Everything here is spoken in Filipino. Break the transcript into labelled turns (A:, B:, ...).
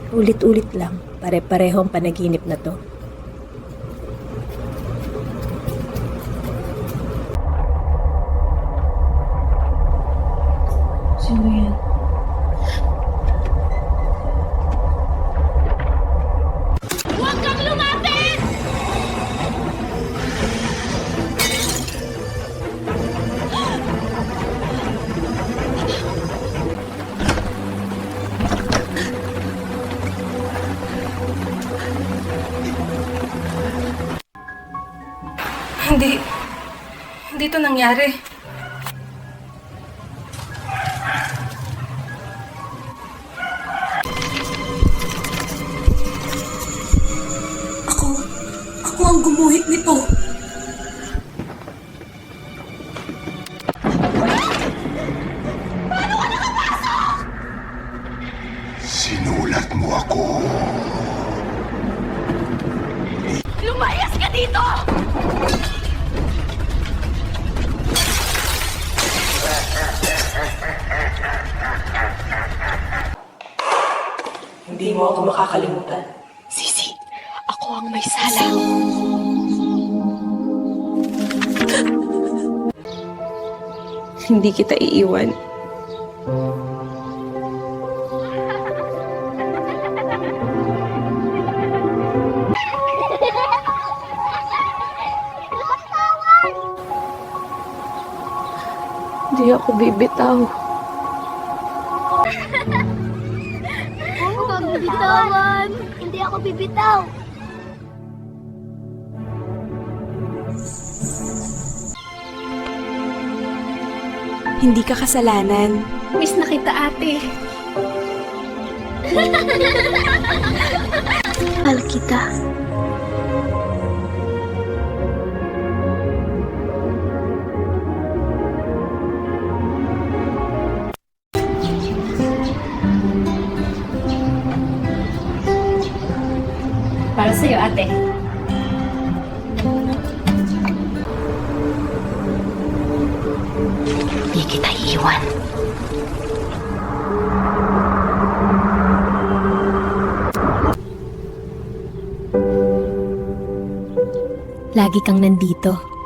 A: Ulit-ulit lang, pare-parehong panaginip na to. Sino yan?
B: Huwag kang lumapit!
C: Hindi to nangyari.
D: Ako ang gumuhit nito.
E: Sinulat mo ako.
B: Lumayas ka dito!
D: Hindi mo ako makakalimutan.
B: Sisi, ako ang may sala.
C: Hindi kita iiwan. Hindi ako bibitaw.
B: Huwag bitawan! Hindi ako bibitaw!
A: Hindi ka kasalanan.
B: Miss na kita, ate. Mahal kita. Para sa'yo, ate. Hindi kita iiwan.
A: Lagi kang nandito.